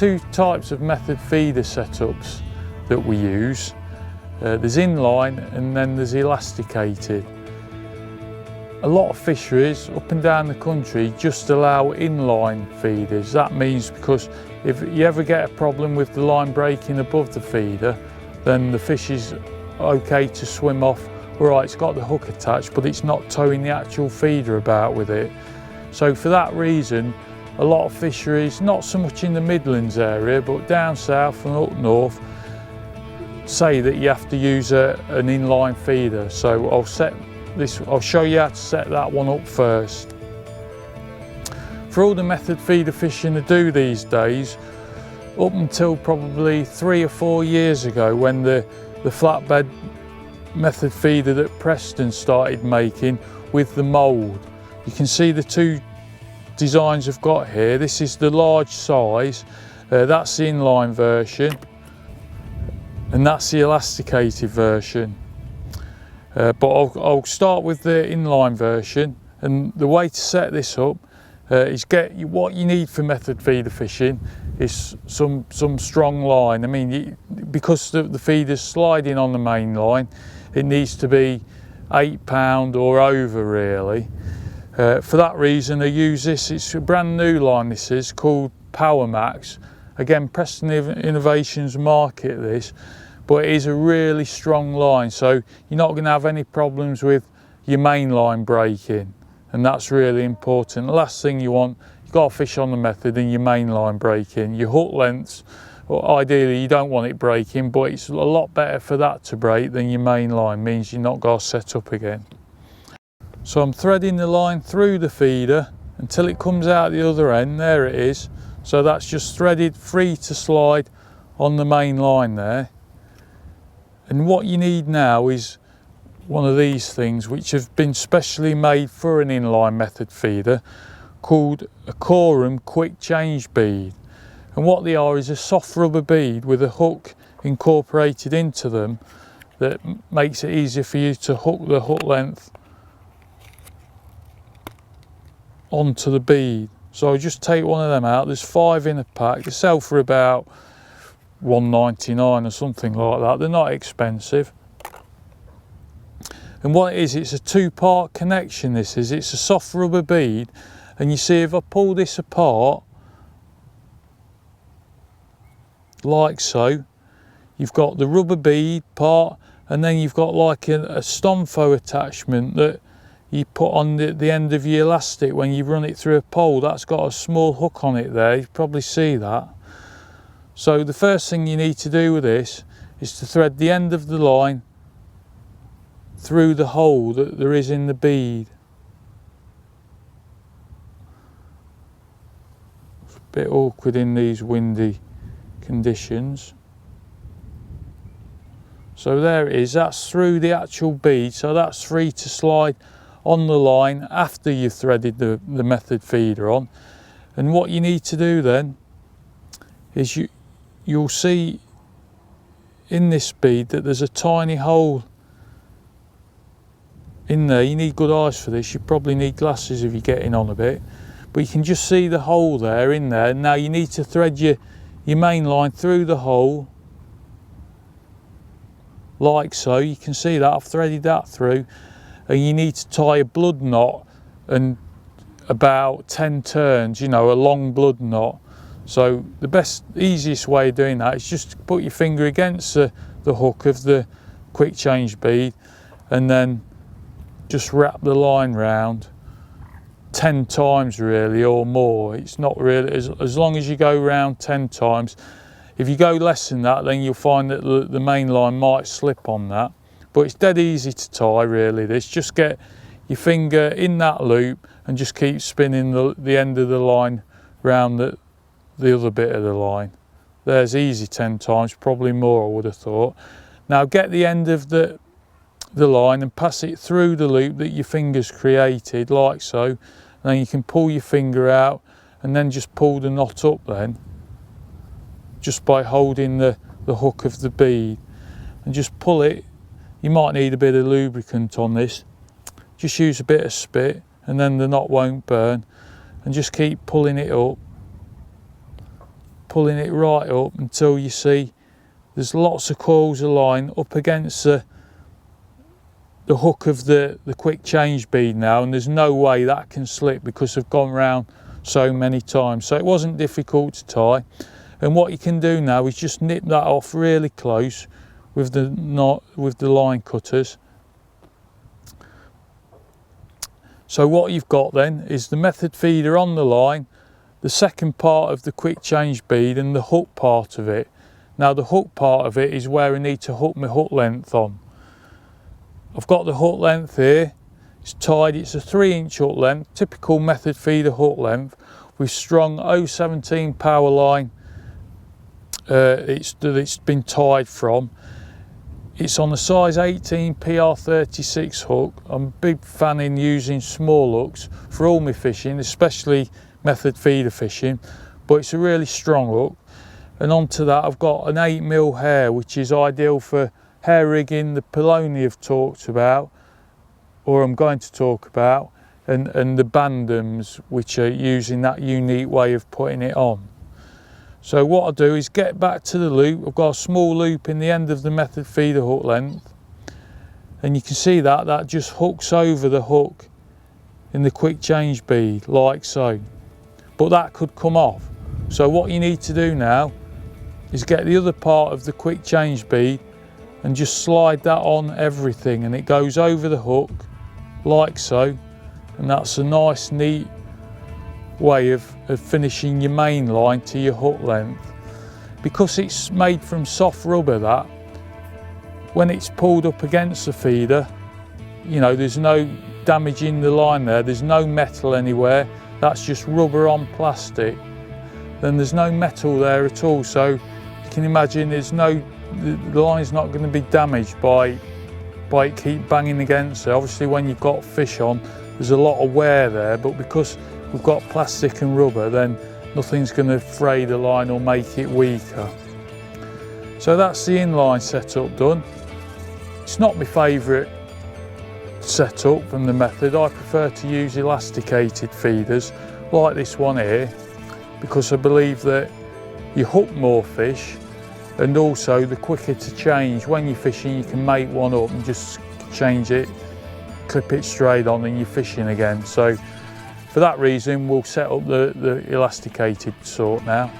two types of method feeder setups that we use. There's inline and then there's elasticated. A lot of fisheries up and down the country just allow inline feeders. That means because if you ever get a problem with the line breaking above the feeder, then the fish is okay to swim off. All right, it's got the hook attached, but it's not towing the actual feeder about with it. So for that reason, a lot of fisheries, not so much in the Midlands area, but down south and up north, say that you have to use an inline feeder. So I'll show you how to set that one up first. For all the method feeder fishing I do these days, up until probably 3 or 4 years ago when the flatbed method feeder that Preston started making with the mould, you can see the two designs I've got here. This is the large size, that's the inline version, and that's the elasticated version. But I'll start with the inline version, and the way to set this up is what you need for method feeder fishing is some strong line. I mean, because the feeder's sliding on the main line, it needs to be 8 pound or over really. For that reason I use this, it's a brand new line this is, called Power Max. Again, Preston Innovations market this, but it is a really strong line, so you're not going to have any problems with your main line breaking, and that's really important. The last thing you want, you've got to fish on the method and your main line breaking. Your hook lengths, well, ideally you don't want it breaking, but it's a lot better for that to break than your main line, means you're not going to set up again. So I'm threading the line through the feeder until it comes out the other end. There it is. So that's just threaded free to slide on the main line there. And what you need now is one of these things which have been specially made for an inline method feeder, called a Corum quick change bead. And what they are is a soft rubber bead with a hook incorporated into them that makes it easier for you to hook the hook length onto the bead. So I'll just take one of them out. There's 5 in a pack. They sell for about £1.99 or something like that. They're not expensive. And what it is, it's a 2-part connection this is. It's a soft rubber bead, and you see if I pull this apart like so, you've got the rubber bead part, and then you've got like a stomfo attachment that you put on the end of your elastic when you run it through a pole. That's got a small hook on it there, you probably see that. So the first thing you need to do with this is to thread the end of the line through the hole that there is in the bead. It's a bit awkward in these windy conditions. So there it is, that's through the actual bead, so that's free to slide on the line after you've threaded the method feeder on. And what you need to do then is you'll see in this bead that there's a tiny hole in there. You need good eyes for this, you probably need glasses if you're getting on a bit, but you can just see the hole there in there. Now you need to thread your main line through the hole like so. You can see that I've threaded that through, and you need to tie a blood knot and about 10 turns, you know, a long blood knot. So the easiest way of doing that is just to put your finger against the hook of the quick change bead and then just wrap the line round 10 times really, or more. It's not really, as long as you go round 10 times. If you go less than that, then you'll find that the main line might slip on that. But it's dead easy to tie really this. Just get your finger in that loop and just keep spinning the end of the line round the other bit of the line. There's easy 10 times, probably more I would have thought. Now get the end of the line and pass it through the loop that your finger's created like so, and then you can pull your finger out and then just pull the knot up then, just by holding the hook of the bead, and just pull it. You might need a bit of lubricant on this, just use a bit of spit and then the knot won't burn, and just keep pulling it up, pulling it right up until you see there's lots of coils of line up against the hook of the quick change bead now, and there's no way that can slip because I've gone round so many times. So it wasn't difficult to tie, and what you can do now is just nip that off really close with the line cutters. So what you've got then is the method feeder on the line, the second part of the quick change bead and the hook part of it. Now the hook part of it is where I need to hook my hook length on. I've got the hook length here, it's tied, it's a 3-inch hook length, typical method feeder hook length with strong 017 power line it's been tied from. It's on the size 18 PR36 hook. I'm a big fan in using small hooks for all my fishing, especially method feeder fishing, but it's a really strong hook. And onto that I've got an 8mm hair, which is ideal for hair rigging, the Poloni I've talked about, or I'm going to talk about, and the Bandams, which are using that unique way of putting it on. So what I do is get back to the loop. I've got a small loop in the end of the method feeder hook length, and you can see that just hooks over the hook in the quick change bead like so, but that could come off. So what you need to do now is get the other part of the quick change bead and just slide that on everything, and it goes over the hook like so, and that's a nice neat way of finishing your main line to your hook length. Because it's made from soft rubber, that when it's pulled up against the feeder, you know, there's no damage in the line there, there's no metal anywhere, that's just rubber on plastic. Then there's no metal there at all, so you can imagine the line's not going to be damaged by it keep banging against it. Obviously when you've got fish on, there's a lot of wear there, but because we've got plastic and rubber, then nothing's going to fray the line or make it weaker. So that's the inline setup done. It's not my favourite setup from the method. I prefer to use elasticated feeders like this one here, because I believe that you hook more fish, and also the quicker to change. When you're fishing, you can make one up and just change it, clip it straight on, and you're fishing again. So for that reason, we'll set up the elasticated sort now.